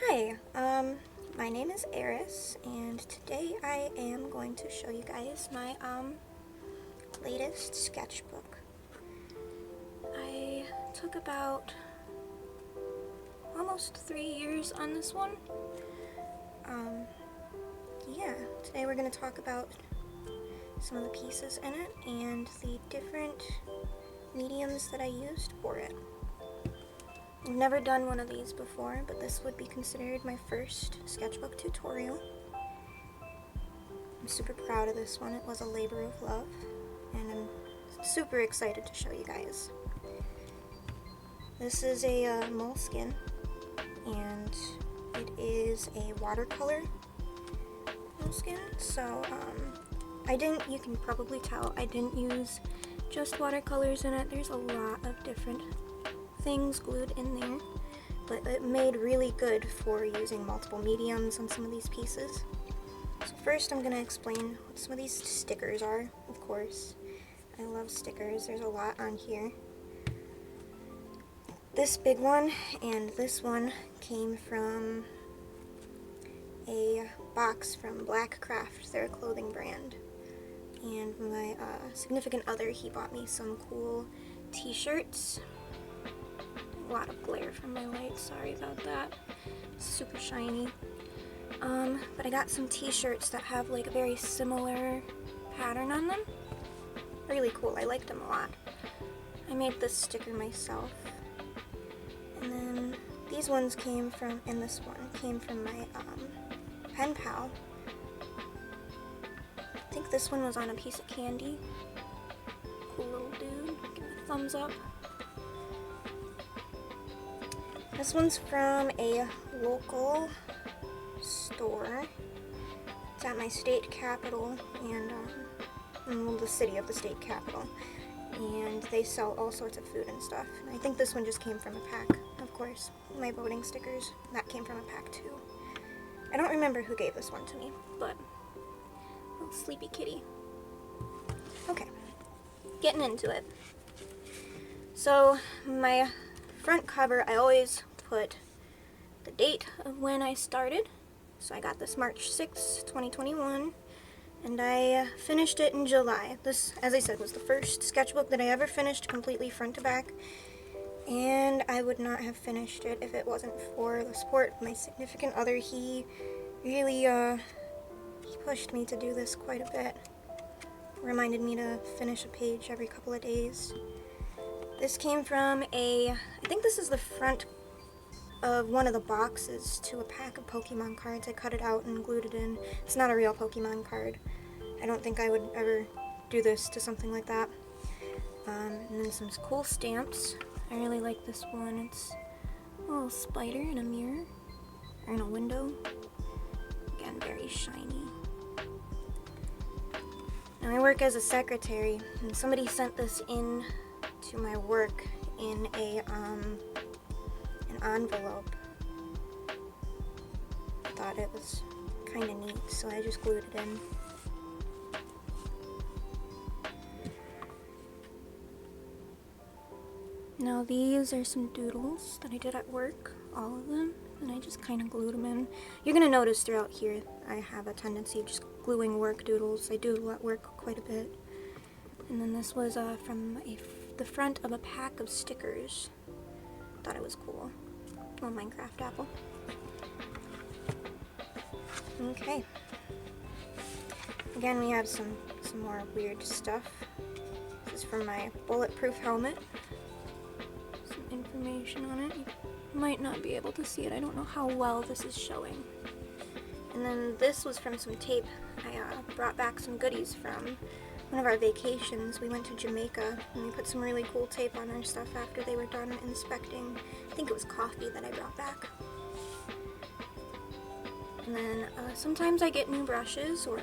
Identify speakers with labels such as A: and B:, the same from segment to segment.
A: Hi, my name is Eris, and today I am going to show you guys my, latest sketchbook. I took about almost 3 years on this one. Yeah, today we're going to talk about some of the pieces in it and the different mediums that I used for it. I've never done one of these before, but this would be considered my first sketchbook tutorial. I'm super proud of this one. It was a labor of love, and I'm super excited to show you guys. This is a moleskin, and it is a watercolor moleskin, so you can probably tell I didn't use just watercolors in it. There's a lot of different things glued in there, but it made really good for using multiple mediums on some of these pieces. So first I'm going to explain what some of these stickers are, of course. I love stickers. There's a lot on here. This big one and this one came from a box from Black Craft, their clothing brand. And my significant other, he bought me some cool t-shirts. A lot of glare from my light, sorry about that. Super shiny. But I got some t-shirts that have like a very similar pattern on them. Really cool, I liked them a lot. I made this sticker myself. And then these ones came from, and this one came from my pen pal. I think this one was on a piece of candy. Cool little dude, give me a thumbs up. This one's from a local store. It's at my state capital and the city of the state capital. And they sell all sorts of food and stuff. And I think this one just came from a pack, of course. My voting stickers, that came from a pack too. I don't remember who gave this one to me, but little sleepy kitty. Okay, getting into it. So my front cover, I always put the date of when I started. So I got this March 6th, 2021, and I finished it in July. This, as I said, was the first sketchbook that I ever finished completely front to back, and I would not have finished it if it wasn't for the support of my significant other. He really he pushed me to do this quite a bit. Reminded me to finish a page every couple of days. This came from I think this is the front of one of the boxes to a pack of Pokemon cards. I cut it out and glued it in. It's not a real Pokemon card. I don't think I would ever do this to something like that. And then some cool stamps. I really like this one. It's a little spider in a mirror, or in a window. Again, very shiny. Now I work as a secretary, and somebody sent this in to my work in an envelope. I thought it was kind of neat, so I just glued it in. Now these are some doodles that I did at work, all of them, and I just kind of glued them in. You're going to notice throughout here I have a tendency of just gluing work doodles. I do at work quite a bit. And then this was from the front of a pack of stickers. Thought it was cool. Little Minecraft apple. Okay. Again, we have some more weird stuff. This is from my bulletproof helmet. Some information on it. You might not be able to see it. I don't know how well this is showing. And then this was from some tape. I brought back some goodies from one of our vacations. We went to Jamaica and we put some really cool tape on our stuff after they were done inspecting. I think it was coffee that I brought back. And then sometimes I get new brushes, or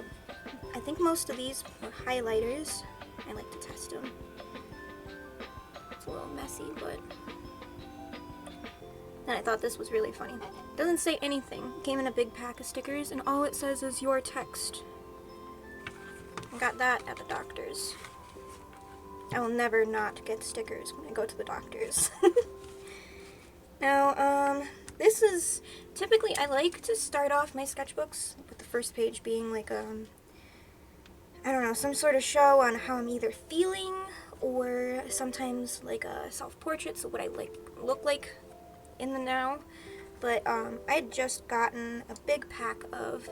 A: I think most of these were highlighters. I like to test them. It's a little messy, but then I thought this was really funny. It doesn't say anything. It came in a big pack of stickers and all it says is your text. I got that at the doctor's. I will never not get stickers when I go to the doctor's. Now, this is, typically I like to start off my sketchbooks with the first page being like I don't know, some sort of show on how I'm either feeling, or sometimes like a self-portrait, so what I look like in the now. But I had just gotten a big pack of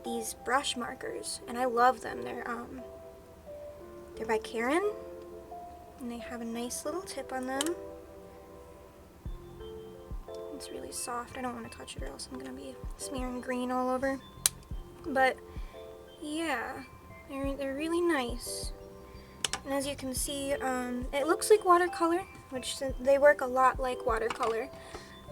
A: these brush markers, and I love them. They're by Karen, and they have a nice little tip on them. It's really soft. I don't want to touch it or else I'm gonna be smearing green all over. But yeah, they're really nice. And as you can see, it looks like watercolor, which they work a lot like watercolor.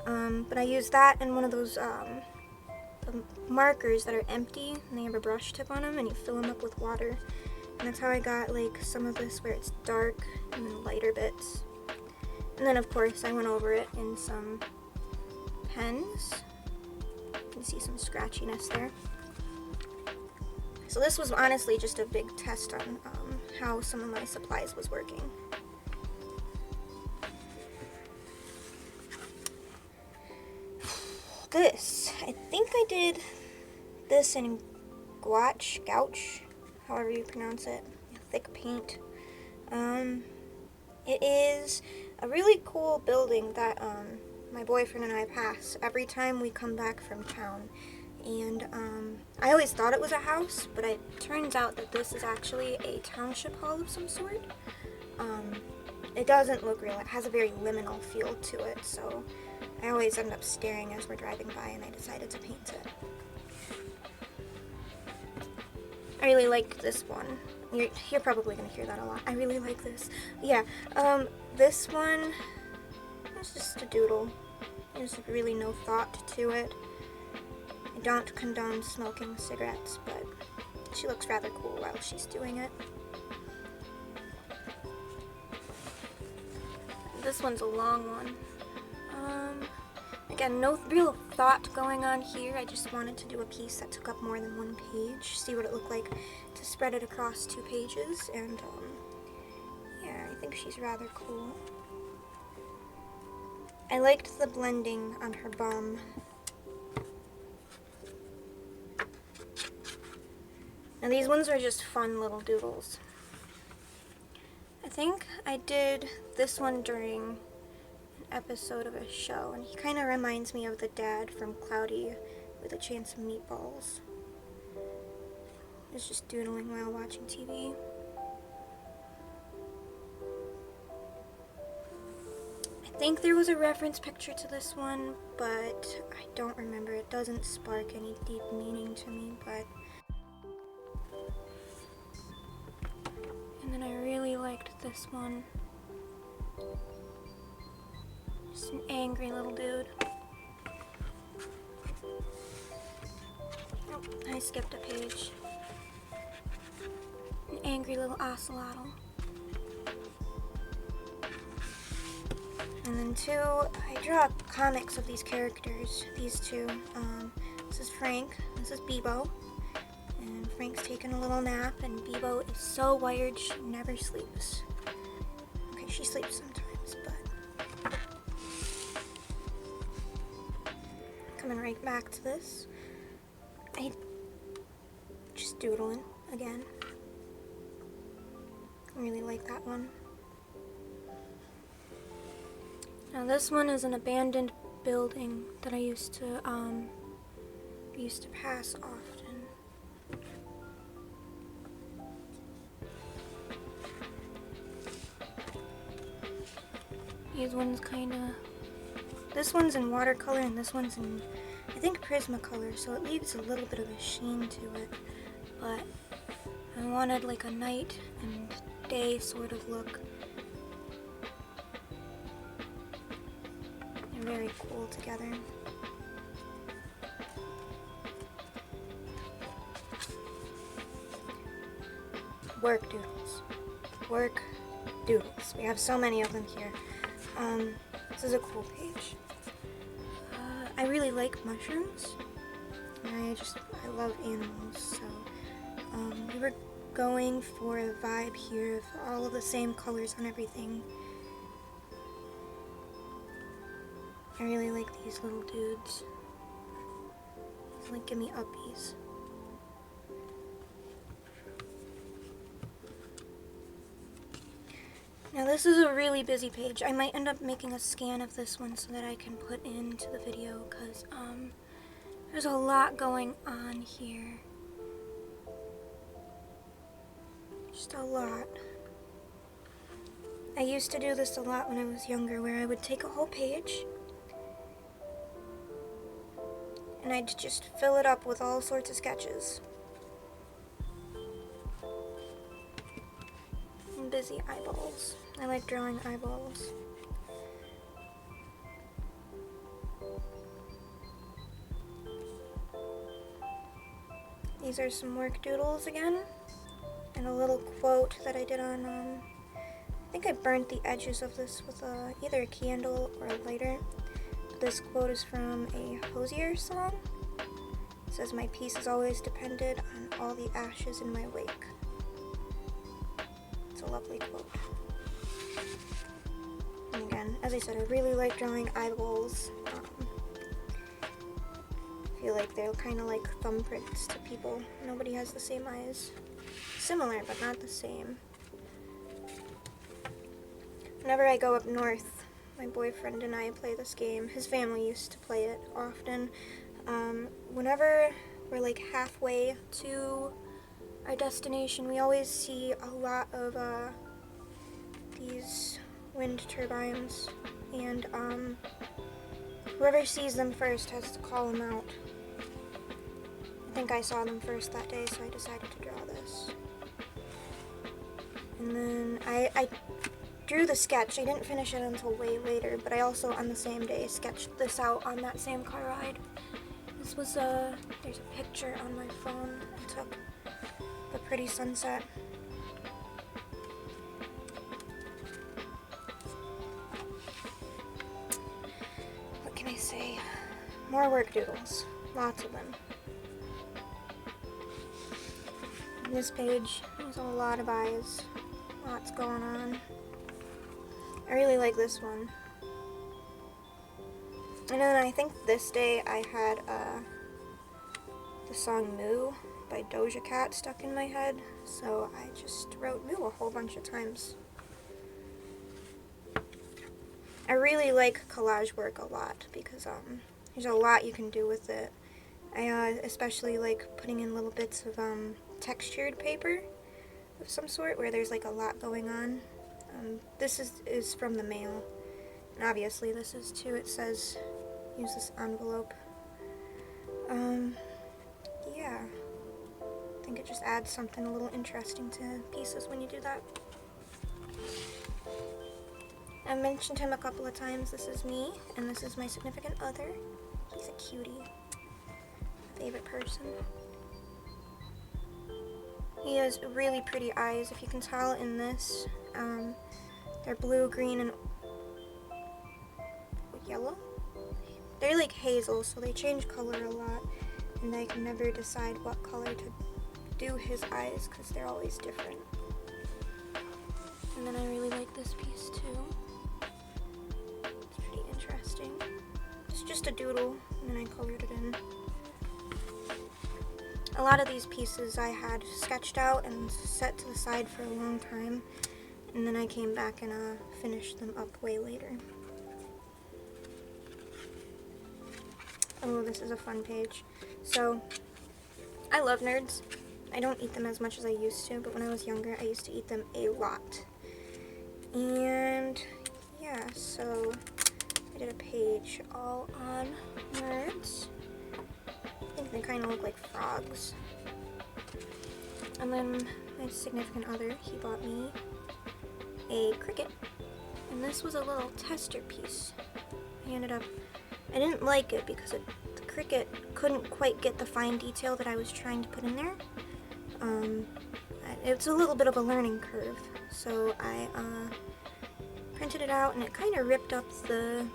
A: But I use that in one of those the markers that are empty, and they have a brush tip on them, and you fill them up with water. And that's how I got like some of this where it's dark and then lighter bits. And then of course I went over it in some pens. You can see some scratchiness there. So this was honestly just a big test on how some of my supplies was working. This, I think I did this in gouache, however you pronounce it, thick paint. It is a really cool building that my boyfriend and I pass every time we come back from town. And I always thought it was a house, but it turns out that this is actually a township hall of some sort. It doesn't look real. It has a very liminal feel to it, so I always end up staring as we're driving by, and I decided to paint it. I really like this one. You're probably going to hear that a lot. I really like this. Yeah, this one is just a doodle. There's really no thought to it. I don't condone smoking cigarettes, but she looks rather cool while she's doing it. This one's a long one. Again, no real thought going on here. I just wanted to do a piece that took up more than one page, see what it looked like to spread it across 2 pages, and yeah, I think she's rather cool. I liked the blending on her bum. Now these ones are just fun little doodles. I think I did this one during an episode of a show, and he kind of reminds me of the dad from Cloudy with a Chance of Meatballs. He was just doodling while watching TV. I think there was a reference picture to this one, but I don't remember. It doesn't spark any deep meaning to me, but... And then I really liked this one. Just an angry little dude. Oh, I skipped a page. An angry little ocelotl. And then 2, I draw comics of these characters, these 2. This is Frank, this is Bebo. And Frank's taking a little nap, and Bebo is so wired she never sleeps. Okay, she sleeps sometimes, but... Coming right back to this. I just doodling again. I really like that one. Now this one is an abandoned building that I used to pass often. These ones this one's in watercolor and this one's in, I think, Prismacolor, so it leaves a little bit of a sheen to it, but I wanted like a night and day sort of look. They're very cool together. Work doodles. Work doodles. We have so many of them here. This is a cool page. I really like mushrooms. And I love animals, so we were going for a vibe here of all of the same colors on everything. I really like these little dudes. It's like, give me uppies. Now this is a really busy page. I might end up making a scan of this one so that I can put into the video, because there's a lot going on here. Just a lot. I used to do this a lot when I was younger, where I would take a whole page and I'd just fill it up with all sorts of sketches. And busy eyeballs. I like drawing eyeballs. These are some work doodles again, and a little quote that I did on, I think I burnt the edges of this with either a candle or a lighter. This quote is from a Hosier song. It says, "My peace has always depended on all the ashes in my wake." It's a lovely quote. And again, as I said, I really like drawing eyeballs. I feel like they're kind of like thumbprints to people. Nobody has the same eyes. Similar, but not the same. Whenever I go up north, my boyfriend and I play this game. His family used to play it often. Whenever we're like halfway to our destination, we always see a lot of these wind turbines, and whoever sees them first has to call them out. I think I saw them first that day, so I decided to draw this. And then I drew the sketch. I didn't finish it until way later, but I also on the same day sketched this out on that same car ride. This was there's a picture on my phone. I took the pretty sunset. What can I say? More work doodles. Lots of them. On this page, there's a lot of eyes. Lots going on. I really like this one. And then I think this day I had the song Moo by Doja Cat stuck in my head, so I just wrote Moo a whole bunch of times. I really like collage work a lot because there's a lot you can do with it. I especially like putting in little bits of textured paper of some sort where there's like a lot going on. This is from the mail, and obviously this is too. It says use this envelope. Yeah, I think it just adds something a little interesting to pieces when you do that. I mentioned him a couple of times. This is me, and this is my significant other. He's a cutie. Favorite person. He has really pretty eyes, if you can tell in this. They're blue, green, and yellow? They're like hazel, so they change color a lot, and I can never decide what color to do his eyes because they're always different. And then I really like this piece too. It's pretty interesting. It's just a doodle, and then I colored it in. A lot of these pieces I had sketched out and set to the side for a long time, and then I came back and finished them up way later. Oh, this is a fun page. So, I love nerds. I don't eat them as much as I used to, but when I was younger, I used to eat them a lot. And yeah, so I did a page all on nerds. I think they kind of look like frogs. And then my significant other, he bought me a cricket. And this was a little tester piece. I didn't like it because the cricket couldn't quite get the fine detail that I was trying to put in there. It's a little bit of a learning curve. So I printed it out, and it kind of ripped up the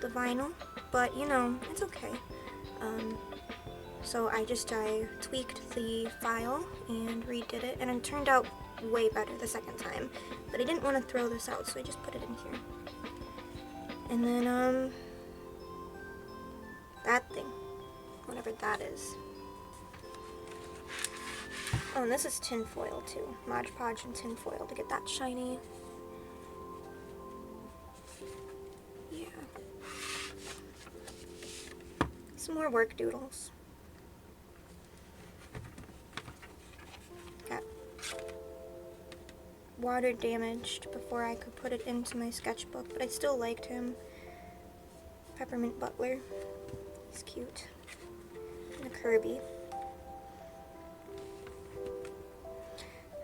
A: vinyl, but you know, it's okay. So I tweaked the file and redid it, and it turned out way better the second time. But I didn't want to throw this out, so I just put it in here. And then, whatever that is. Oh, and this is tin foil too. Mod Podge and tin foil to get that shiny. Yeah. Some more work doodles. Got water damaged before I could put it into my sketchbook, but I still liked him. Peppermint Butler. He's cute. And a Kirby.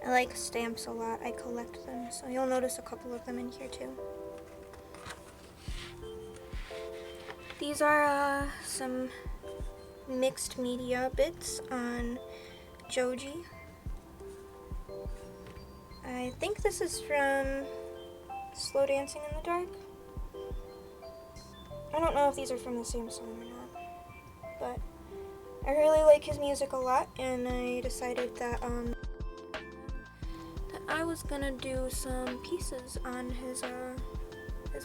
A: I like stamps a lot. I collect them, so you'll notice a couple of them in here too. These are some mixed media bits on Joji. I think this is from Slow Dancing in the Dark. I don't know if these are from the same song or not, but I really like his music a lot, and I decided that I was gonna do some pieces on his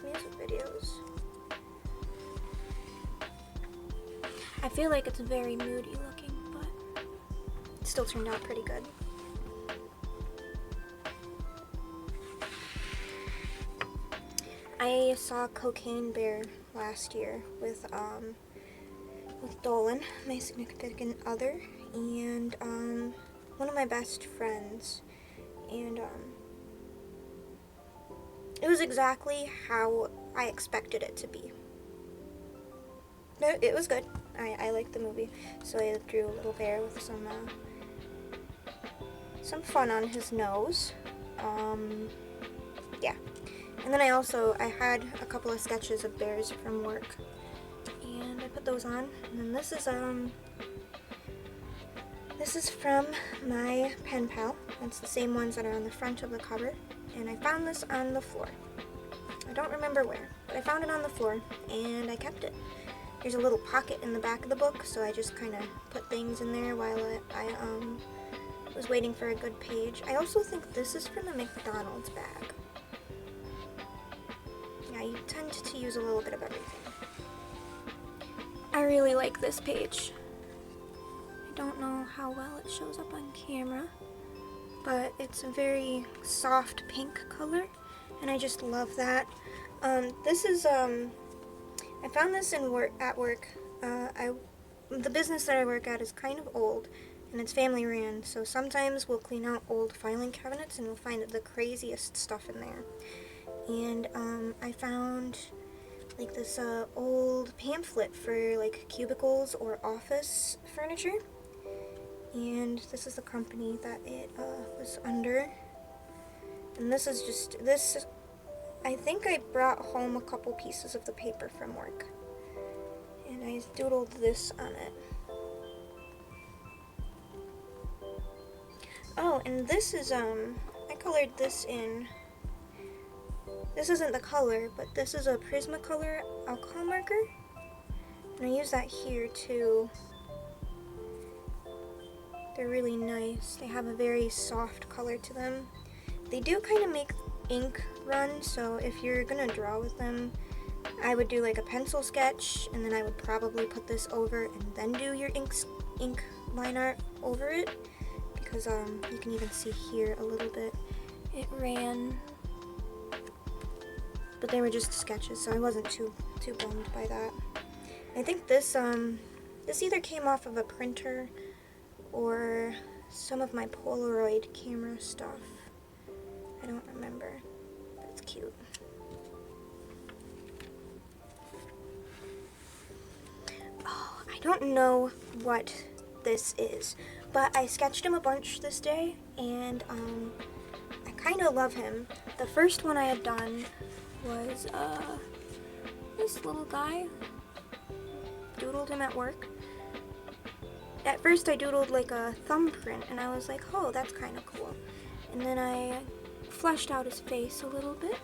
A: music videos. I feel like it's very moody looking, but it still turned out pretty good. I saw Cocaine Bear last year with Dolan, my significant other, and one of my best friends, and it was exactly how I expected it to be. No, it was good. I liked the movie, so I drew a little bear with some fun on his nose. Yeah. And then I had a couple of sketches of bears from work, and I put those on. And then this is from my pen pal. It's the same ones that are on the front of the cover, and I found this on the floor. I don't remember where, but I found it on the floor, and I kept it. There's a little pocket in the back of the book, so I just kind of put things in there while I was waiting for a good page. I also think this is from a McDonald's bag. Yeah, you tend to use a little bit of everything. I really like this page. I don't know how well it shows up on camera, but it's a very soft pink color, and I just love that. This is I found this at work. The business that I work at is kind of old, and it's family ran, so sometimes we'll clean out old filing cabinets and we'll find the craziest stuff in there. And I found like this old pamphlet for like cubicles or office furniture, and this is the company that it was under. And this is just this. I think I brought home a couple pieces of the paper from work, and I doodled this on it. Oh, and this is I colored this in. This isn't the color, but this is a Prismacolor alcohol marker, and I use that here too. They're really nice. They have a very soft color to them. They do kind of make ink run, so if you're gonna draw with them, I would do like a pencil sketch, and then I would probably put this over and then do your ink line art over it, because you can even see here a little bit it ran, but they were just sketches, so I wasn't too bummed by that. I think this either came off of a printer or some of my Polaroid camera stuff. I don't remember, but it's cute. Oh, I don't know what this is, but I sketched him a bunch this day, and I kind of love him. The first one I had done was this little guy. Doodled him at work. At first I doodled like a thumbprint, and I was like, oh, that's kind of cool. And then I fleshed out his face a little bit,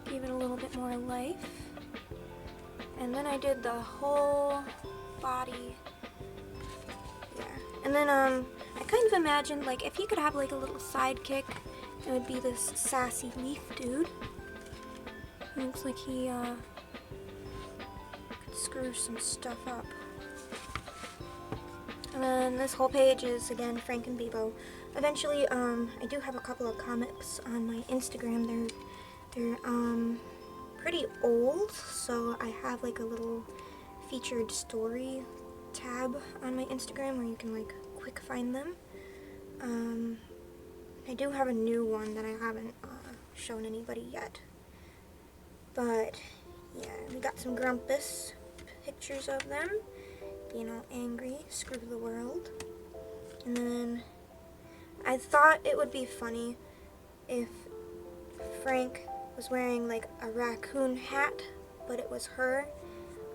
A: gave it a little bit more life, and then I did the whole body. Yeah. And then I kind of imagined, like, if he could have like a little sidekick, it would be this sassy leaf dude. It looks like he could screw some stuff up. And then this whole page is, again, Frank and Bebo. Eventually, I do have a couple of comics on my Instagram. They're pretty old, so I have like a little featured story tab on my Instagram where you can like quick find them. I do have a new one that I haven't shown anybody yet. But yeah, we got some Grumpus pictures of them being all angry, screw the world. And then I thought it would be funny if Frank was wearing like a raccoon hat, but it was her.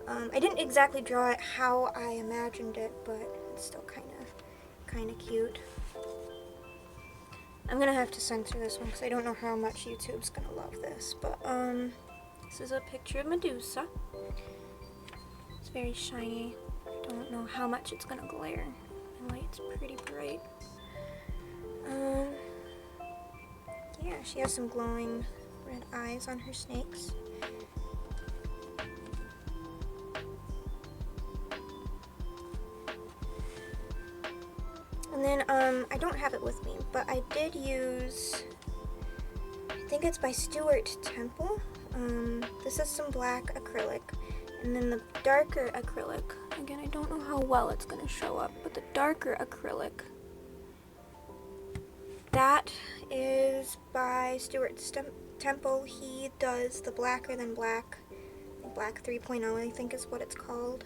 A: I didn't exactly draw it how I imagined it, but it's still kind of cute. I'm gonna have to censor this one because I don't know how much YouTube's gonna love this. But this is a picture of Medusa. It's very shiny. I don't know how much it's gonna glare. The light's pretty bright. Yeah, she has some glowing red eyes on her snakes. And then, I don't have it with me, but I did use, I think it's by Stuart Temple. This is some black acrylic, and then the darker acrylic, again, I don't know how well it's going to show up, but the darker acrylic, that is by Stuart Temple. He does the blacker than black, black 3.0, I think is what it's called.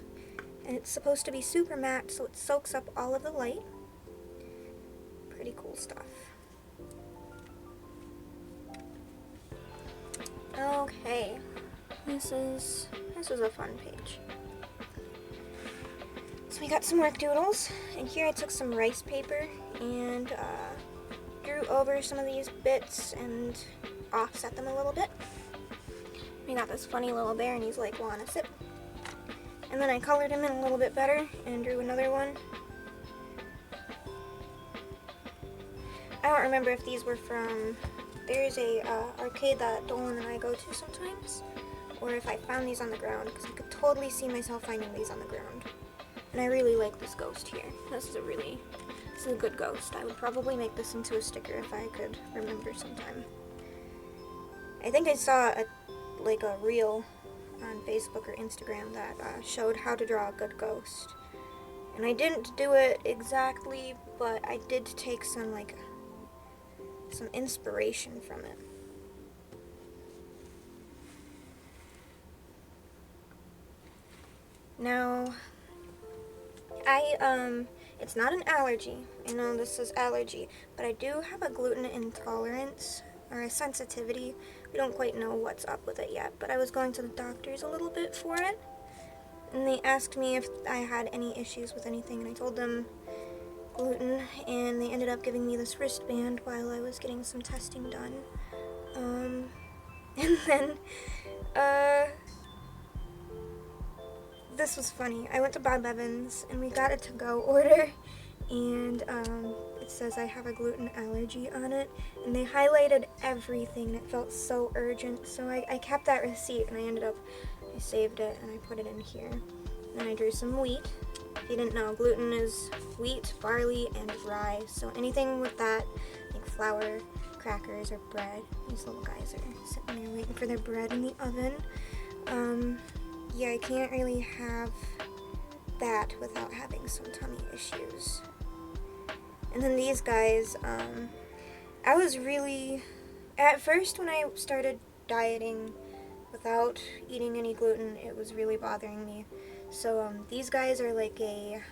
A: And it's supposed to be super matte, so it soaks up all of the light. Pretty cool stuff. Okay, this is a fun page. So we got some work doodles, and here I took some rice paper and drew over some of these bits and offset them a little bit. We got this funny little bear, and he's like wanting to sip. And then I colored him in a little bit better and drew another one. I don't remember if these were from, there's a arcade that Dolan and I go to sometimes, or if I found these on the ground, because I could totally see myself finding these on the ground. And I really like this ghost here. This is a good ghost. I would probably make this into a sticker if I could remember sometime. I think I saw a reel on Facebook or Instagram that showed how to draw a good ghost. And I didn't do it exactly, but I did take some inspiration from it. Now, it's not an allergy. I know this is allergy, but I do have a gluten intolerance or a sensitivity. We don't quite know what's up with it yet, but I was going to the doctors a little bit for it, and they asked me if I had any issues with anything, and I told them gluten, and they ended up giving me this wristband while I was getting some testing done. And then, this was funny. I went to Bob Evans, and we got a to-go order, and it says I have a gluten allergy on it, and they highlighted everything, and it felt so urgent, so I kept that receipt, and I saved it, and I put it in here. And I drew some wheat. If you didn't know, gluten is wheat, barley, and rye. So anything with that, like flour, crackers, or bread. These little guys are sitting there waiting for their bread in the oven. Yeah, I can't really have that without having some tummy issues. And then these guys, I was really, at first when I started dieting without eating any gluten, it was really bothering me. So these guys are like a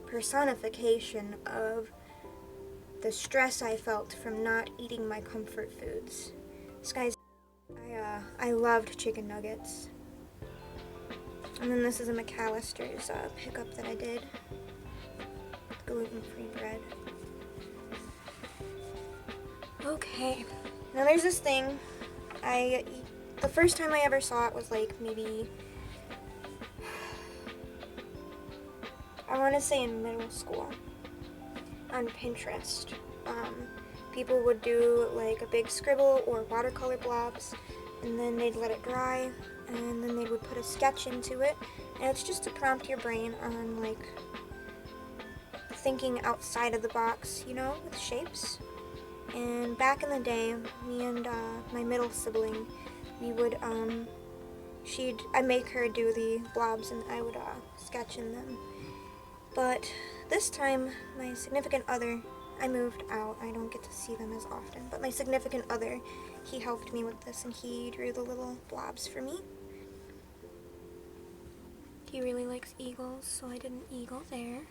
A: personification of the stress I felt from not eating my comfort foods. This guy's, I loved chicken nuggets. And then this is a McAllister's pickup that I did. Gluten-free bread. Okay, now there's this thing. The first time I ever saw it was like maybe, I want to say in middle school, on Pinterest. People would do like a big scribble or watercolor blobs, and then they'd let it dry, and then they would put a sketch into it, and it's just to prompt your brain on like thinking outside of the box, you know, with shapes. And back in the day, me and my middle sibling, we would, I'd make her do the blobs and I would sketch in them. But this time, my significant other, I moved out. I don't get to see them as often. But my significant other, he helped me with this and he drew the little blobs for me. He really likes eagles, so I did an eagle there.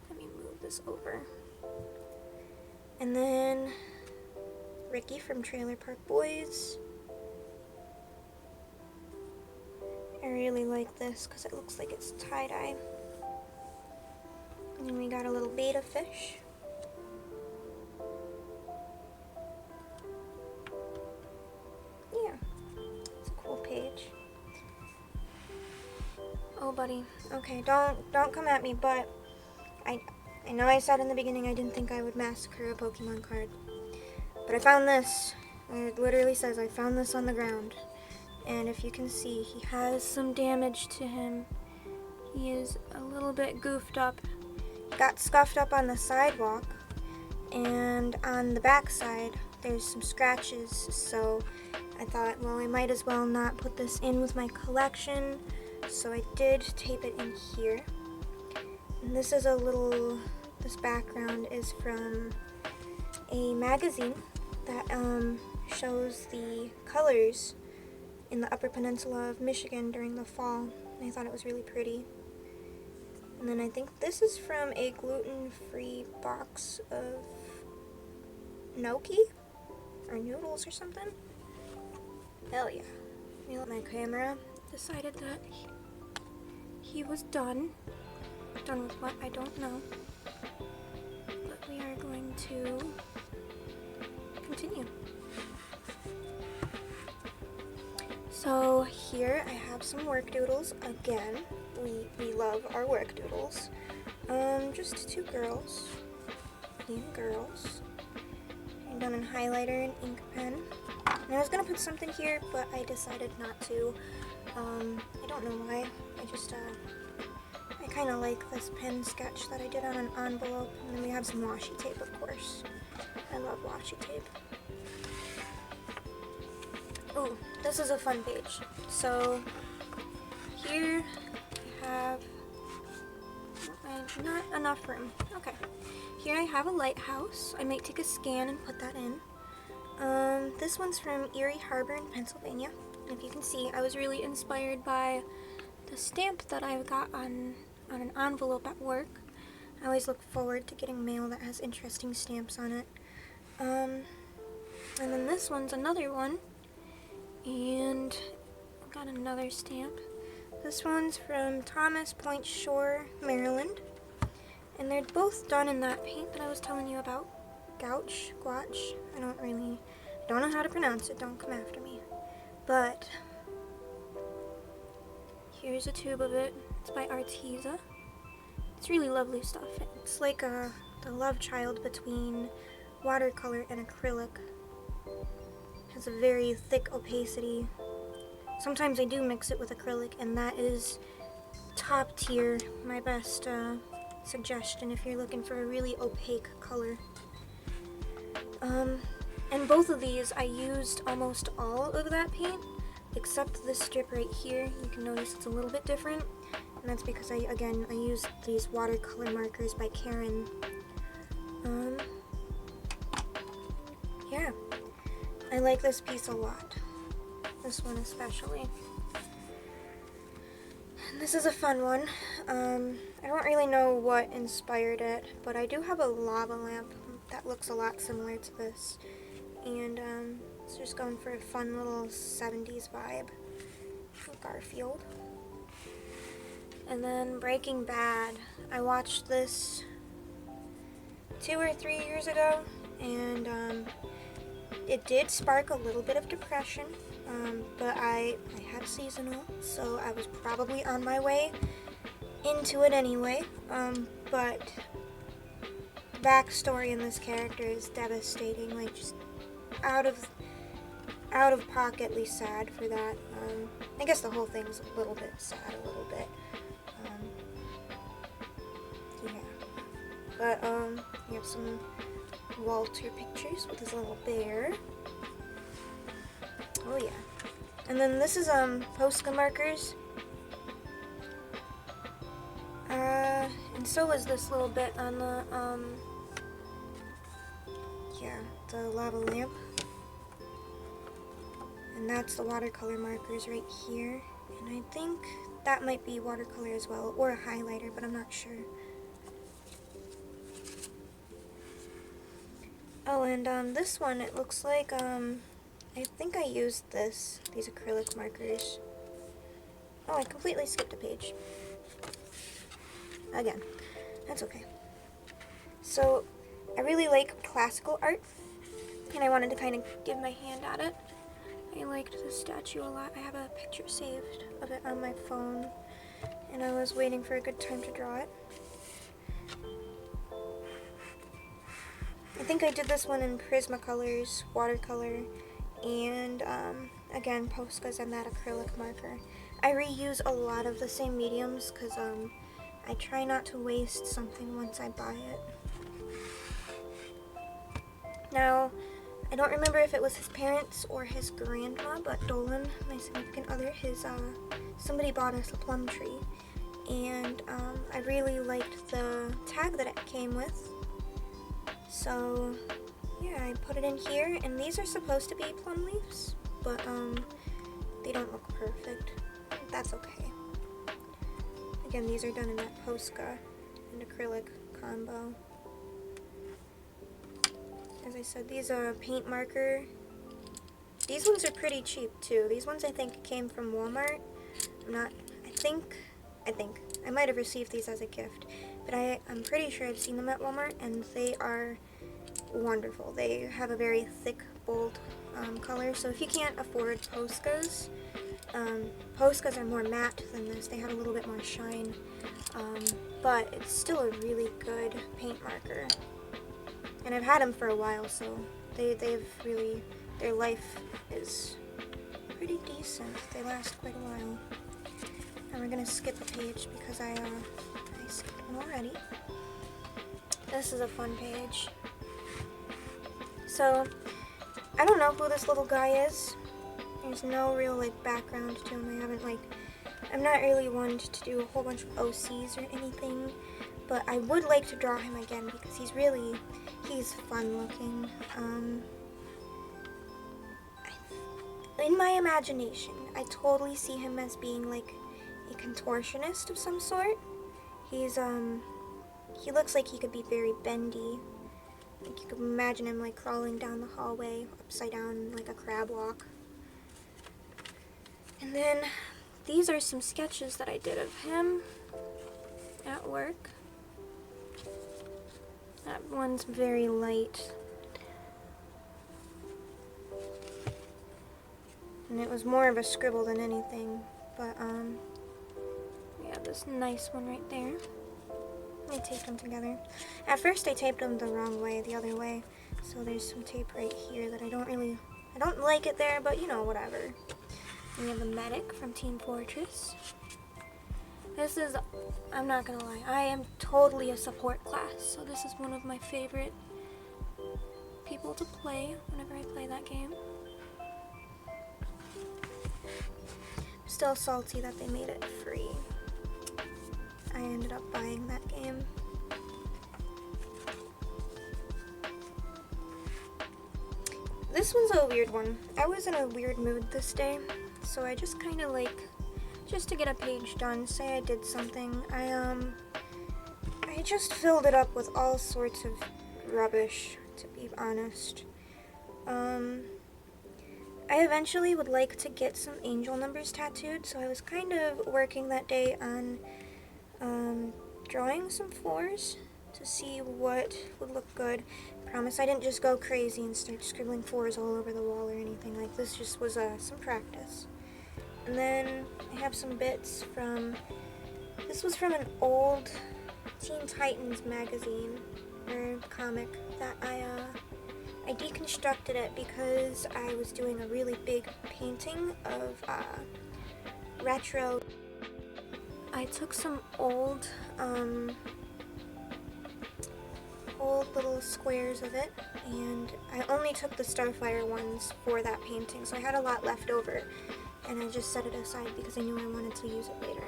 A: Let me move this over. And then Ricky from Trailer Park Boys. I really like this because it looks like it's tie-dye. And then we got a little betta fish. Yeah, it's a cool page. Oh, buddy. Okay, don't come at me, but I know I said in the beginning I didn't think I would massacre a Pokemon card. But I found this. It literally says I found this on the ground. And if you can see, he has some damage to him. He is a little bit goofed up. Got scuffed up on the sidewalk. And on the back side, there's some scratches. So I thought, well, I might as well not put this in with my collection. So I did tape it in here. And this is this background is from a magazine that shows the colors in the Upper Peninsula of Michigan during the fall. And I thought it was really pretty. And then I think this is from a gluten-free box of gnocchi or noodles or something. Hell yeah. My camera decided that he was done. Done with what? I don't know. But we are going to continue. So here I have some work doodles again. We love our work doodles. Just two girls. Being girls. I'm done in highlighter and ink pen. And I was gonna put something here, but I decided not to. I don't know why. I kind of like this pen sketch that I did on an envelope. And then we have some washi tape, of course. I love washi tape. Ooh, this is a fun page. So here I have not enough room. Okay. Here I have a lighthouse. I might take a scan and put that in. This one's from Erie Harbor in Pennsylvania. And if you can see, I was really inspired by the stamp that I got on an envelope at work. I always look forward to getting mail that has interesting stamps on it. And then this one's another one. And I've got another stamp. This one's from Thomas Point Shore, Maryland. And they're both done in that paint that I was telling you about. Gouache. I don't know how to pronounce it, don't come after me. But here's a tube of it. It's by Arteza. It's really lovely stuff. It's like the love child between watercolor and acrylic. It has a very thick opacity. Sometimes I do mix it with acrylic, and that is top tier, my best suggestion if you're looking for a really opaque color. And both of these, I used almost all of that paint, except this strip right here. You can notice it's a little bit different, and that's because I used these watercolor markers by Karen. Yeah, I like this piece a lot. This one especially. And this is a fun one. I don't really know what inspired it, but I do have a lava lamp that looks a lot similar to this. And it's just going for a fun little 70s vibe. Garfield. And then Breaking Bad. I watched this 2 or 3 years ago, and it did spark a little bit of depression, but I had seasonal, so I was probably on my way into it anyway, but the backstory in this character is devastating, like just out of pocketly sad for that. I guess the whole thing's a little bit sad, a little bit. Yeah. But we have some Walter pictures with his little bear. Oh yeah. And then this is Posca markers. And so is this little bit on the the lava lamp. And that's the watercolor markers right here. And I think that might be watercolor as well, or a highlighter, but I'm not sure. Oh, and this one, it looks like, I think I used these acrylic markers. Oh, I completely skipped a page. Again, that's okay. So, I really like classical art, and I wanted to kind of give my hand at it. I liked this statue a lot. I have a picture saved of it on my phone, and I was waiting for a good time to draw it. I think I did this one in Prismacolors, watercolor, and again, Poscas and that acrylic marker. I reuse a lot of the same mediums because I try not to waste something once I buy it. Now, I don't remember if it was his parents or his grandma, but Dolan, my significant other, somebody bought us a plum tree, and I really liked the tag that it came with. So yeah, I put it in here, and these are supposed to be plum leaves, but they don't look perfect. That's okay. Again, these are done in that Posca and acrylic combo. As I said, these are paint marker. These ones are pretty cheap too. These ones I think came from Walmart. I think I might have received these as a gift, but I'm pretty sure I've seen them at Walmart, and they are wonderful. They have a very thick, bold color, so if you can't afford Poscas, Poscas are more matte than this. They have a little bit more shine, but it's still a really good paint marker. And I've had them for a while, so their life is pretty decent. They last quite a while. And we're gonna skip a page because I skipped one already. This is a fun page. So, I don't know who this little guy is. There's no real background to him. I'm not really one to do a whole bunch of OCs or anything, but I would like to draw him again because he's fun looking. In my imagination, I totally see him as being like a contortionist of some sort. He looks like he could be very bendy. Like you could imagine him crawling down the hallway upside down like a crab walk. And then these are some sketches that I did of him at work. That one's very light. And it was more of a scribble than anything. But, we have this nice one right there. I taped them together. At first I taped them the wrong way, the other way. So there's some tape right here that I don't like it there, but whatever. And we have the medic from Team Fortress. This is, I'm not gonna lie, I am totally a support class, so this is one of my favorite people to play whenever I play that game. I'm still salty that they made it free. I ended up buying that game. This one's a weird one. I was in a weird mood this day, so I just kind of just to get a page done, say I did something, I just filled it up with all sorts of rubbish, to be honest. I eventually would like to get some angel numbers tattooed, so I was kind of working that day on drawing some 4s to see what would look good. Promise I didn't just go crazy and start scribbling 4s all over the wall or anything like this. Just was some practice. And then I have some bits this was from an old Teen Titans magazine or comic that I deconstructed it because I was doing a really big painting of retro. I took some old old little squares of it, and I only took the Starfire ones for that painting, so I had a lot left over, and I just set it aside because I knew I wanted to use it later.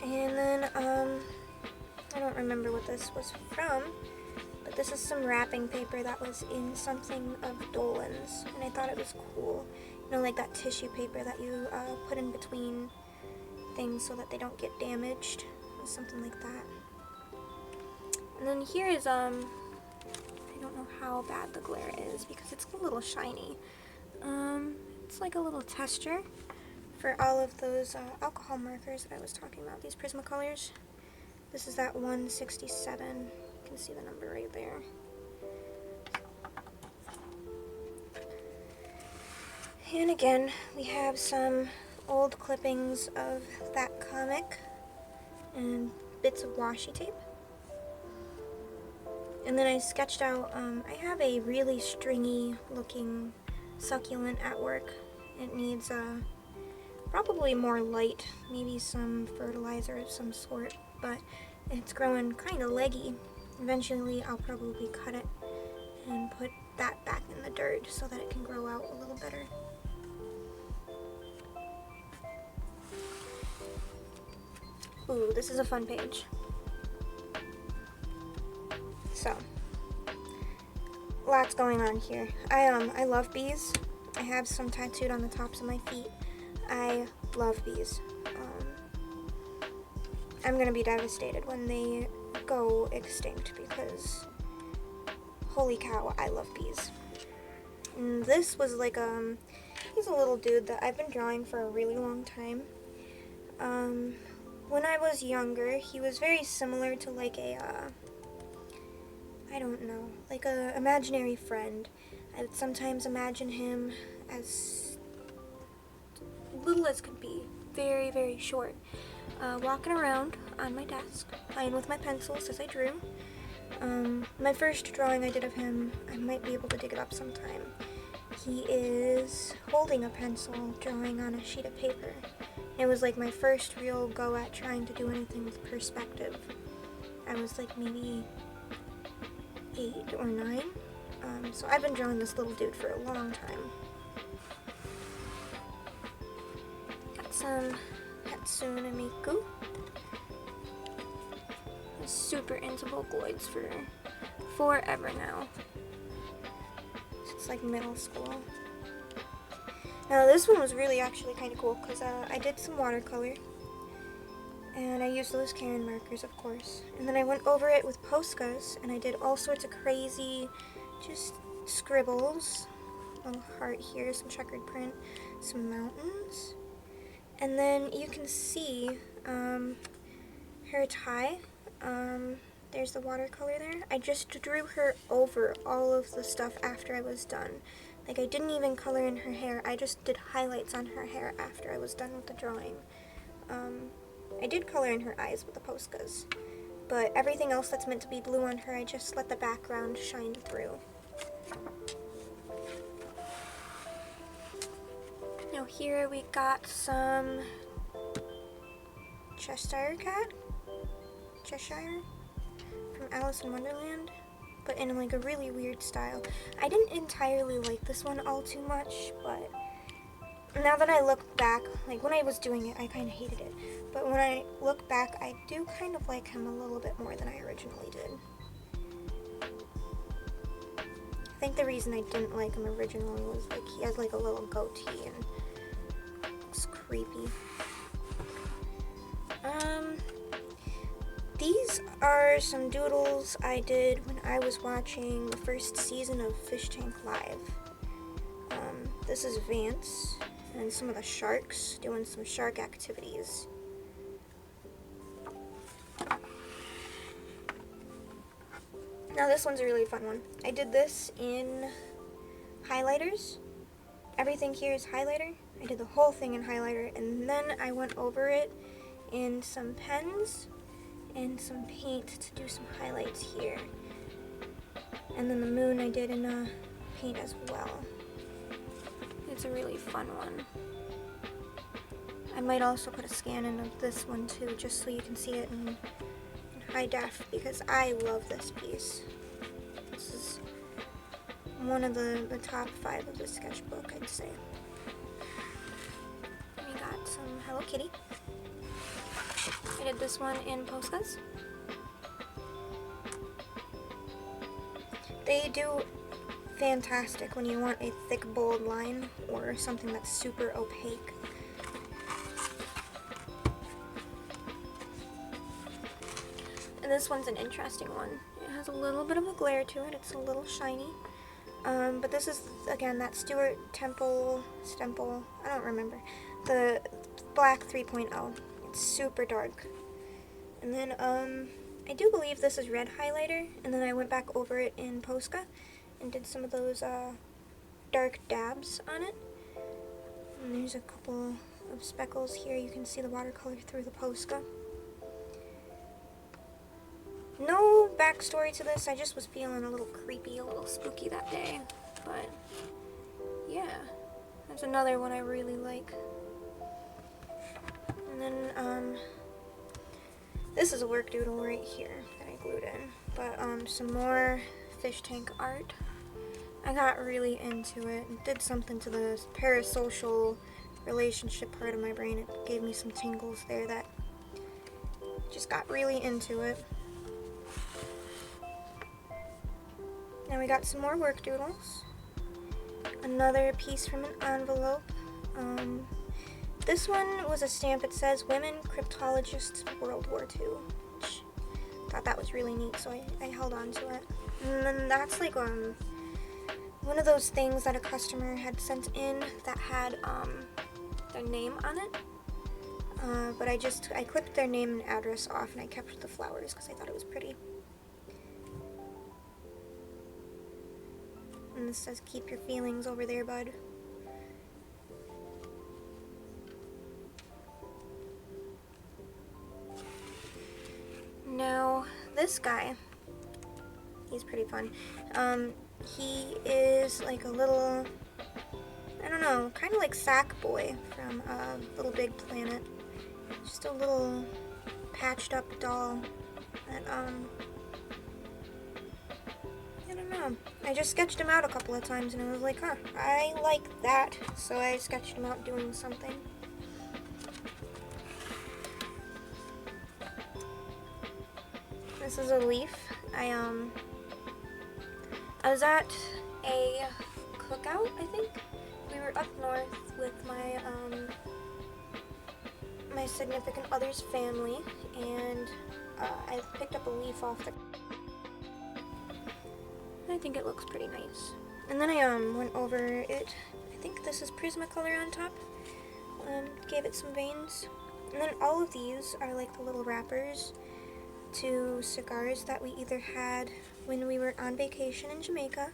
A: And then, I don't remember what this was from, but this is some wrapping paper that was in something of Dolan's, and I thought it was cool. You know, like that tissue paper that you put in between things so that they don't get damaged, or something like that. And then here is, I don't know how bad the glare is because it's a little shiny. It's like a little tester for all of those alcohol markers that I was talking about, these Prismacolors. This is that 167. You can see the number right there. And again, we have some old clippings of that comic and bits of washi tape. And then I sketched out, I have a really stringy looking succulent at work. It needs probably more light, maybe some fertilizer of some sort, but it's growing kind of leggy. Eventually I'll probably cut it and put that back in the dirt so that it can grow out a little better. Ooh, this is a fun page. So, lots going on here. I love bees. I have some tattooed on the tops of my feet. I love bees. I'm gonna be devastated when they go extinct because holy cow, I love bees. And this was like he's a little dude that I've been drawing for a really long time. When I was younger, he was very similar to like a I don't know, like a imaginary friend. I would sometimes imagine him as little as could be, very, very short, walking around on my desk, playing with my pencils as I drew. My first drawing I did of him, I might be able to dig it up sometime. He is holding a pencil, drawing on a sheet of paper. It was like my first real go at trying to do anything with perspective. I was like maybe 8 or 9. So I've been drawing this little dude for a long time. Got some Hatsune Miku. I'm super into Vocaloids for forever now. It's like middle school. Now this one was really actually kind of cool because I did some watercolor. And I used those Canon markers, of course. And then I went over it with Poscas, and I did all sorts of crazy, just scribbles. A little heart here, some checkered print, some mountains. And then you can see her tie. There's the watercolor there. I just drew her over all of the stuff after I was done. Like, I didn't even color in her hair. I just did highlights on her hair after I was done with the drawing. I did color in her eyes with the Poscas, but everything else that's meant to be blue on her, I just let the background shine through. Now here we got some Cheshire Cat? Cheshire? From Alice in Wonderland, but in like a really weird style. I didn't entirely like this one all too much, but now that I look back, like when I was doing it, I kind of hated it. But when I look back, I do kind of like him a little bit more than I originally did. I think the reason I didn't like him originally was like he has like a little goatee and looks creepy. These are some doodles I did when I was watching the first season of Fish Tank Live. This is Vance and some of the sharks doing some shark activities. Now this one's a really fun one. I did this in highlighters. Everything here is highlighter. I did the whole thing in highlighter, and then I went over it in some pens and some paint to do some highlights here. And then the moon I did in paint as well. It's a really fun one. I might also put a scan in of this one too, just so you can see it in high def because I love this piece. This is one of the top 5 of the sketchbook, I'd say. We got some Hello Kitty. I did this one in Poscas. They do fantastic when you want a thick, bold line or something that's super opaque. And this one's an interesting one. It has a little bit of a glare to it. It's a little shiny. But this is, again, that Stuart Stemple, I don't remember, the black 3.0. It's super dark. And then, I do believe this is red highlighter, and then I went back over it in Posca and did some of those, dark dabs on it. And there's a couple of speckles here. You can see the watercolor through the Posca. No backstory to this, I just was feeling a little creepy, a little spooky that day, but yeah, that's another one I really like. And then, this is a work doodle right here that I glued in, but some more fish tank art. I got really into it and did something to the parasocial relationship part of my brain. It gave me some tingles there that just got really into it. Now we got some more work doodles. Another piece from an envelope. This one was a stamp. It says Women Cryptologists World War II. Which I thought that was really neat, so I held on to it. And then that's like one of those things that a customer had sent in that had their name on it. But I clipped their name and address off, and I kept the flowers because I thought it was pretty. And this says, keep your feelings over there, bud. Now, this guy, he's pretty fun. He is like a little, I don't know, kind of like Sackboy from Little Big Planet. Just a little patched up doll that, I don't know. I just sketched him out a couple of times and I was like, huh, I like that. So I sketched him out doing something. This is a leaf. I was at a cookout, I think. We were up north with my, my significant other's family, and I picked up a leaf off the... I think it looks pretty nice. And then I went over it. I think this is Prismacolor on top. Gave it some veins. And then all of these are like the little wrappers to cigars that we either had when we were on vacation in Jamaica,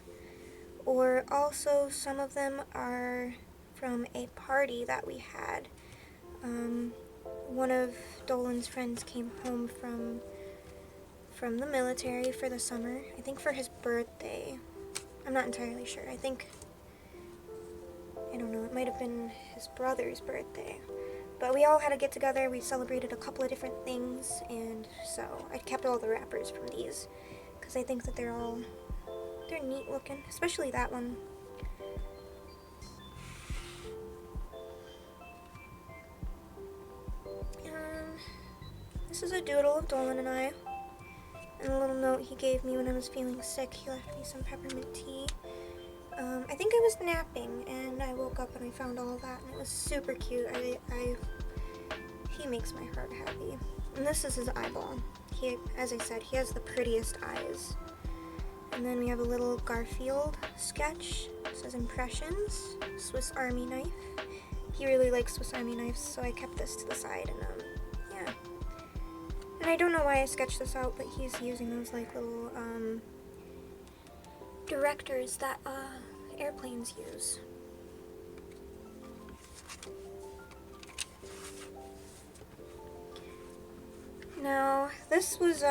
A: or also some of them are from a party that we had. One of Dolan's friends came home from the military for the summer, I think for his birthday. I'm not entirely sure. I don't know, it might have been his brother's birthday. But we all had to get together, we celebrated a couple of different things, and so I kept all the wrappers from these, because I think that they're neat looking, especially that one. This is a doodle of Dolan and I. And a little note he gave me when I was feeling sick. He left me some peppermint tea. I think I was napping, and I woke up and I found all of that, and it was super cute. He makes my heart happy. And this is his eyeball. As I said, he has the prettiest eyes. And then we have a little Garfield sketch. It says Impressions, Swiss Army knife. He really likes Swiss Army knives, so I kept this to the side, and yeah. And I don't know why I sketched this out, but he's using those like little directors that airplanes use. Now, this was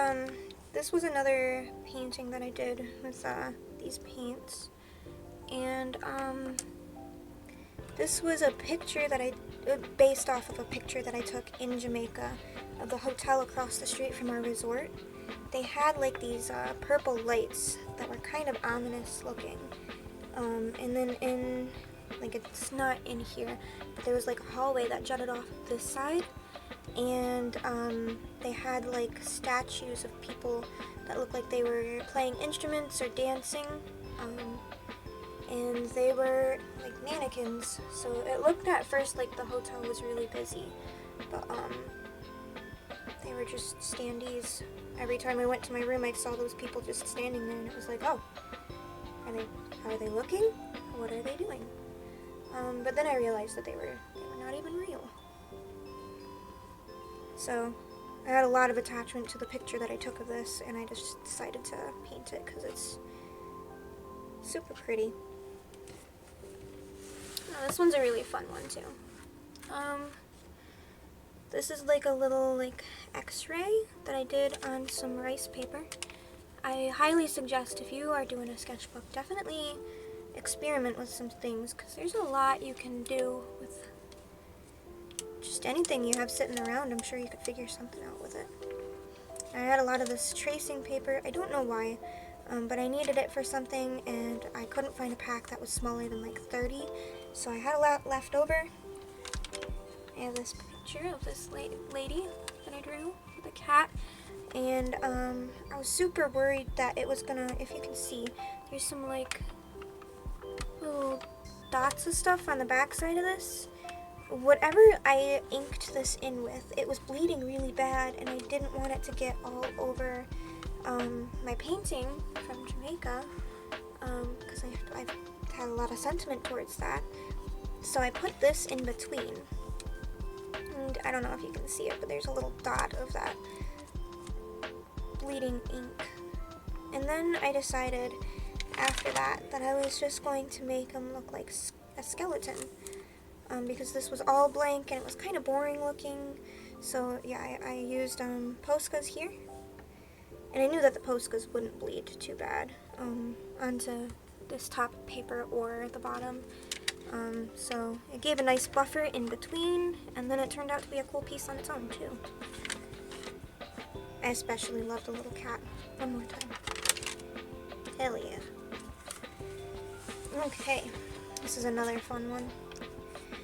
A: another painting that I did with these paints, and this was a picture that based off of a picture that I took in Jamaica of the hotel across the street from our resort. They had like these purple lights that were kind of ominous looking. And then in, like it's not in here, but there was like a hallway that jutted off this side. And they had like statues of people that looked like they were playing instruments or dancing. And they were like mannequins. So it looked at first like the hotel was really busy, but they were just standees. Every time I went to my room, I saw those people just standing there, and it was like, oh, how are they looking? What are they doing? But then I realized that they were not even real. So I had a lot of attachment to the picture that I took of this, and I just decided to paint it because it's super pretty. Oh, this one's a really fun one too. This is like a little like x-ray that I did on some rice paper. I highly suggest, if you are doing a sketchbook, definitely experiment with some things, because there's a lot you can do with just anything you have sitting around. I'm sure you could figure something out with it. I had a lot of this tracing paper. I don't know why, but I needed it for something, and I couldn't find a pack that was smaller than like 30, so I had a lot left over. I have this picture of this lady that I drew with a cat, and I was super worried that it was gonna, if you can see, there's some like little dots of stuff on the back side of this. Whatever I inked this in with, it was bleeding really bad, and I didn't want it to get all over my painting from Jamaica, because I've had a lot of sentiment towards that. So I put this in between. And I don't know if you can see it, but there's a little dot of that bleeding ink. And then I decided after that I was just going to make him look like a skeleton, because this was all blank and it was kind of boring looking. So yeah, I used Poscas here, and I knew that the Poscas wouldn't bleed too bad onto this top paper or the bottom. So it gave a nice buffer in between, and then it turned out to be a cool piece on its own too. I especially love the little cat. One more time. Hell yeah. Okay, this is another fun one.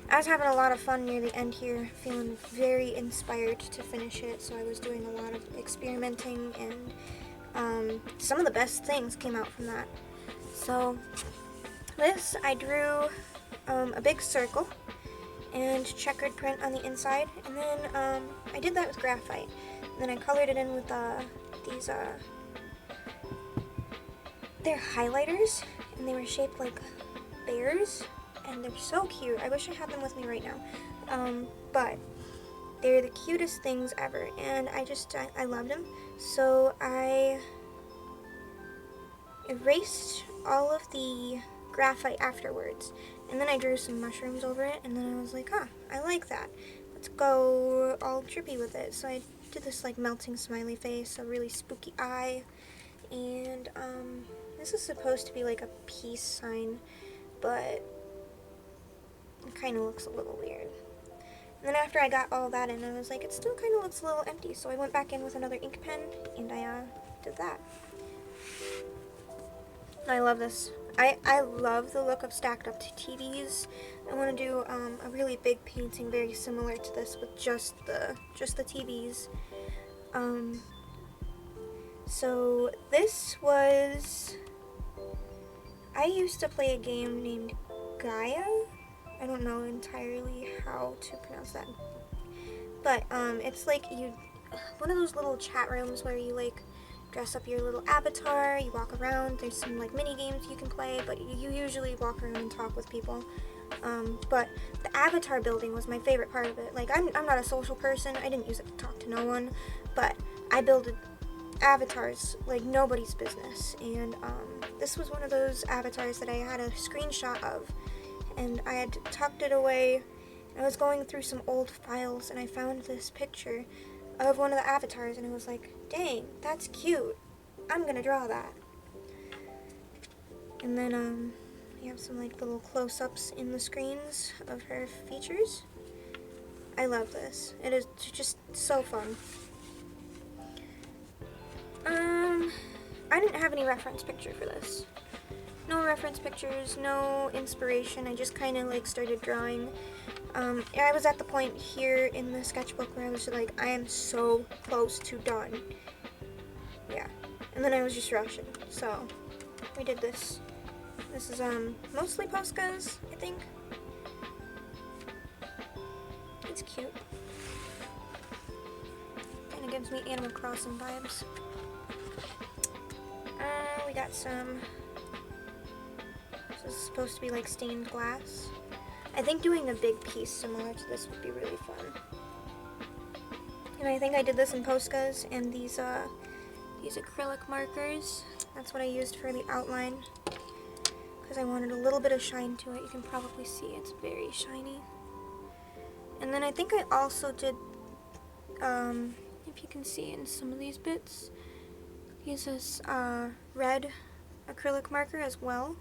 A: I was having a lot of fun near the end here, feeling very inspired to finish it, so I was doing a lot of experimenting, and some of the best things came out from that. So this, I drew a big circle and checkered print on the inside, and then I did that with graphite. And then I colored it in with these they're highlighters, and they were shaped like bears, and they're so cute. I wish I had them with me right now, but they're the cutest things ever, and I loved them. So I erased all of the graphite afterwards, and then I drew some mushrooms over it, and then I was like, I like that. Let's go all trippy with it. So I did this like melting smiley face, a really spooky eye, and this is supposed to be like a peace sign, but it kind of looks a little weird. And then after I got all that in, I was like, it still kind of looks a little empty, so I went back in with another ink pen, and I did that. I love this. I love the look of stacked up TVs. I want to do a really big painting very similar to this with just the TVs. So this was, I used to play a game named Gaia. I don't know entirely how to pronounce that, but it's like one of those little chat rooms where you like dress up your little avatar, you walk around, there's some like mini games you can play, but you usually walk around and talk with people. But the avatar building was my favorite part of it. Like, I'm not a social person, I didn't use it to talk to no one, but I builded avatars like nobody's business, and this was one of those avatars that I had a screenshot of, and I had tucked it away. I was going through some old files, and I found this picture of one of the avatars, and I was like, dang, that's cute, I'm gonna draw that. And then we have some like little close-ups in the screens of her features, I love this. It is just so fun. I didn't have any reference picture for this. No reference pictures, no inspiration. I just kind of like started drawing. I was at the point here in the sketchbook where I was like, I am so close to done. Yeah. And then I was just rushing. So we did this. This is mostly Poscas, I think. It's cute. Kind of gives me Animal Crossing vibes. We got some. This is supposed to be like stained glass. I think doing a big piece similar to this would be really fun. And I think I did this in Poscas and these acrylic markers. That's what I used for the outline because I wanted a little bit of shine to it. You can probably see it's very shiny. And then I think I also did, if you can see in some of these bits, use this red acrylic marker as well,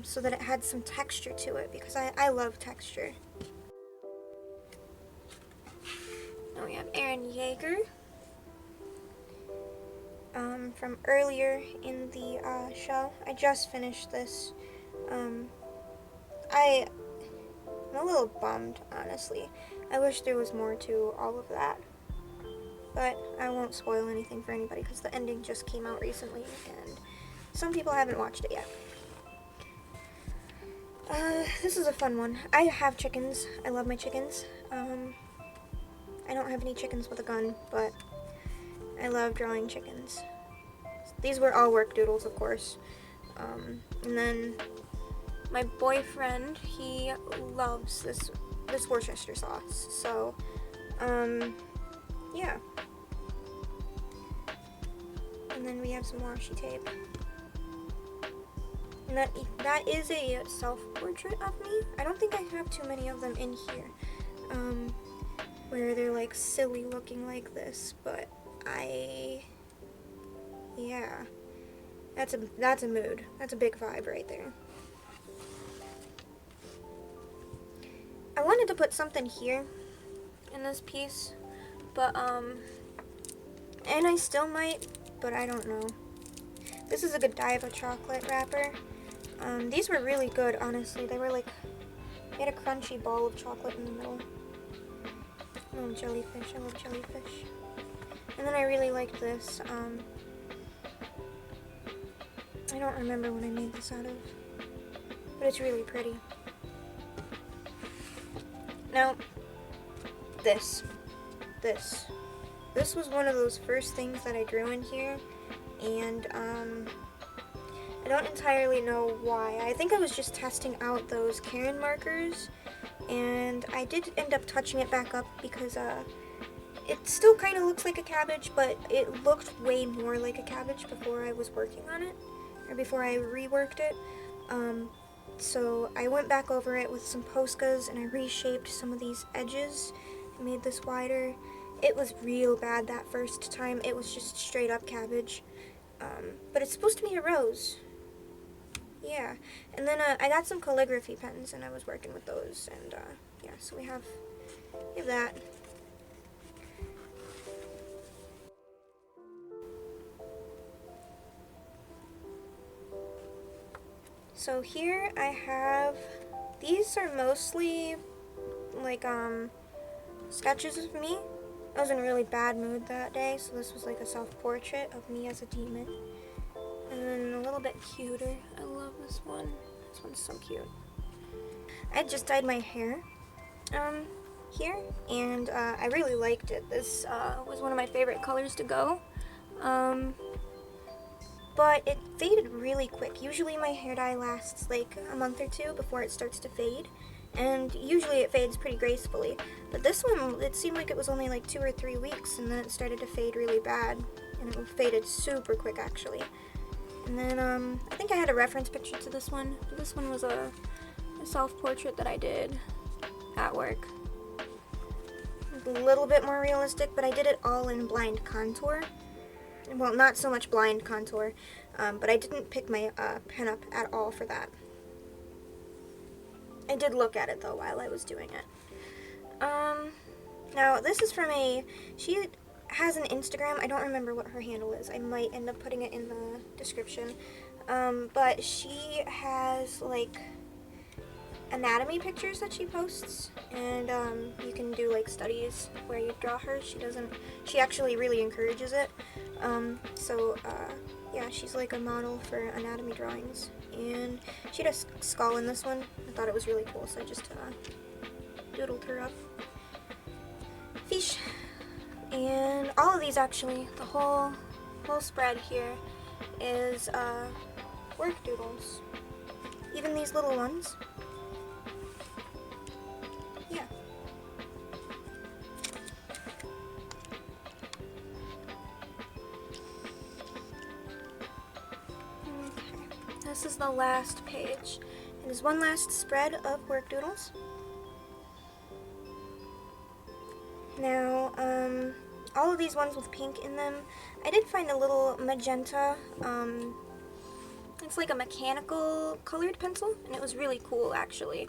A: so that it had some texture to it because I love texture. Now we have Aaron Yeager from earlier in the show. I just finished this. I'm a little bummed, honestly. I wish there was more to all of that. But I won't spoil anything for anybody because the ending just came out recently and some people haven't watched it yet. This is a fun one. I have chickens. I love my chickens. I don't have any chickens with a gun, but I love drawing chickens. These were all work doodles, of course. And then my boyfriend, he loves this Worcestershire sauce. So, yeah. And then we have some washi tape. And that is a self-portrait of me. I don't think I have too many of them in here, where they're like silly looking like this, but yeah, that's a mood. That's a big vibe right there. I wanted to put something here in this piece, but and I still might, but I don't know. This is a Godiva chocolate wrapper. These were really good, honestly. They had a crunchy ball of chocolate in the middle. Oh, jellyfish. I love jellyfish. And then I really liked this. I don't remember what I made this out of, but it's really pretty. Now, this was one of those first things that I drew in here, and I don't entirely know why. I think I was just testing out those Karen markers, and I did end up touching it back up because it still kind of looks like a cabbage, but it looked way more like a cabbage before I was working on it, or before I reworked it. So I went back over it with some Poscas and I reshaped some of these edges. I made this wider. It was real bad that first time. It was just straight up cabbage. But it's supposed to be a rose. Yeah. And then I got some calligraphy pens and I was working with those. And yeah, so we have that. So here I have, these are mostly like sketches of me. I was in a really bad mood that day, so this was like a self-portrait of me as a demon. And then a little bit cuter, I love this one. This one's so cute. I just dyed my hair here, and I really liked it. This was one of my favorite colors to go. But it faded really quick. Usually my hair dye lasts like a month or two before it starts to fade, and usually it fades pretty gracefully. But this one, it seemed like it was only like 2 or 3 weeks, and then it started to fade really bad, and it faded super quick actually. And then I think I had a reference picture to this one. This one was a self-portrait that I did at work. A little bit more realistic, but I did it all in blind contour. Well, not so much blind contour, but I didn't pick my pen up at all for that. I did look at it though while I was doing it. Now this is from she has an Instagram. I don't remember what her handle is. I might end up putting it in the description. But she has like anatomy pictures that she posts, and you can do like studies where you draw her. She actually really encourages it. Yeah, she's like a model for anatomy drawings, and she had a skull in this one. I thought it was really cool, so I just doodled her up. Fish. And all of these, actually, the whole spread here is work doodles. Even these little ones. Yeah. Okay. This is the last page. It is one last spread of work doodles. Now, all of these ones with pink in them, I did find a little magenta, it's like a mechanical colored pencil, and it was really cool, actually.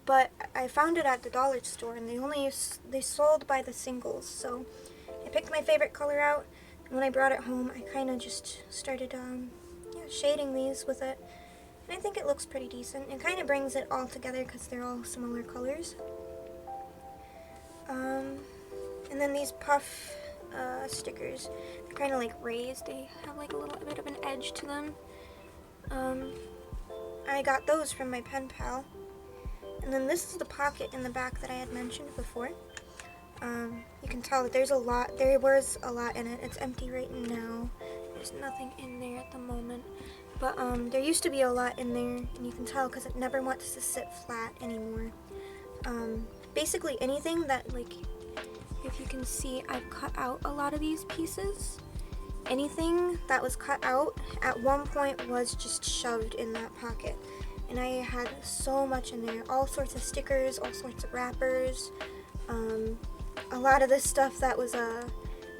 A: But I found it at the dollar store, and they sold by the singles, so I picked my favorite color out, and when I brought it home, I kind of just started, shading these with it, and I think it looks pretty decent. It kind of brings it all together because they're all similar colors. And then these puff stickers, they're kind of like raised. They have like a little bit of an edge to them. I got those from my pen pal. And then this is the pocket in the back that I had mentioned before. You can tell that there was a lot in it. It's empty right now. There's nothing in there at the moment. But there used to be a lot in there, and you can tell because it never wants to sit flat anymore. Basically anything that, like, if you can see, I've cut out a lot of these pieces. Anything that was cut out at one point was just shoved in that pocket. And I had so much in there, all sorts of stickers, all sorts of wrappers, a lot of this stuff that was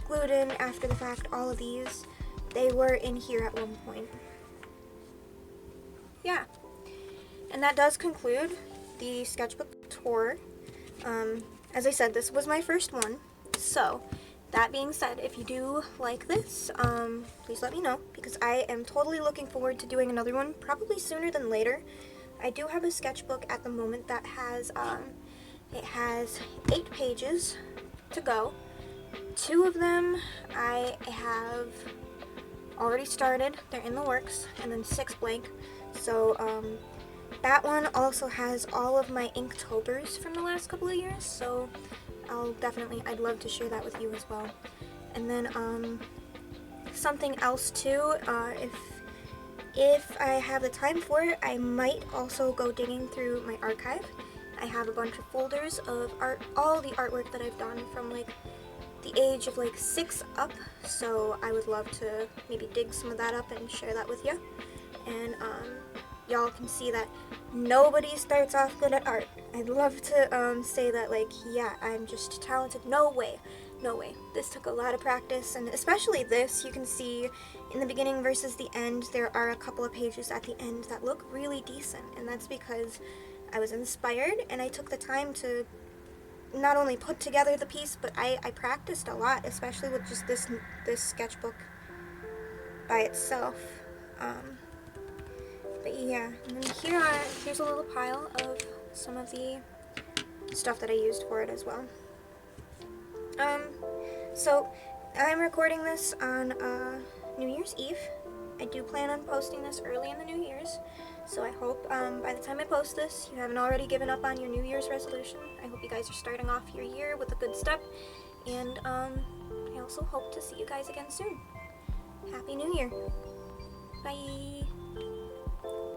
A: glued in after the fact, all of these, they were in here at one point. Yeah, and that does conclude the sketchbook tour. As I said, this was my first one, so that being said, if you do like this, please let me know, because I am totally looking forward to doing another one, probably sooner than later. I do have a sketchbook at the moment that has, it has 8 pages to go. 2 of them I have already started, they're in the works, and then 6 blank, so, that one also has all of my Inktober's from the last couple of years, so I'd love to share that with you as well. And then, something else too, if I have the time for it, I might also go digging through my archive. I have a bunch of folders of all the artwork that I've done from like the age of like 6 up, so I would love to maybe dig some of that up and share that with you. And, y'all can see that nobody starts off good at art. I'd love to say that, like, yeah, I'm just talented. No way. No way. This took a lot of practice, and especially this, you can see in the beginning versus the end, there are a couple of pages at the end that look really decent, and that's because I was inspired, and I took the time to not only put together the piece, but I practiced a lot, especially with just this sketchbook by itself. But yeah, and then here's a little pile of some of the stuff that I used for it as well. So I'm recording this on New Year's Eve. I do plan on posting this early in the New Year's, so I hope by the time I post this, you haven't already given up on your New Year's resolution. I hope you guys are starting off your year with a good step, and I also hope to see you guys again soon. Happy New Year. Bye.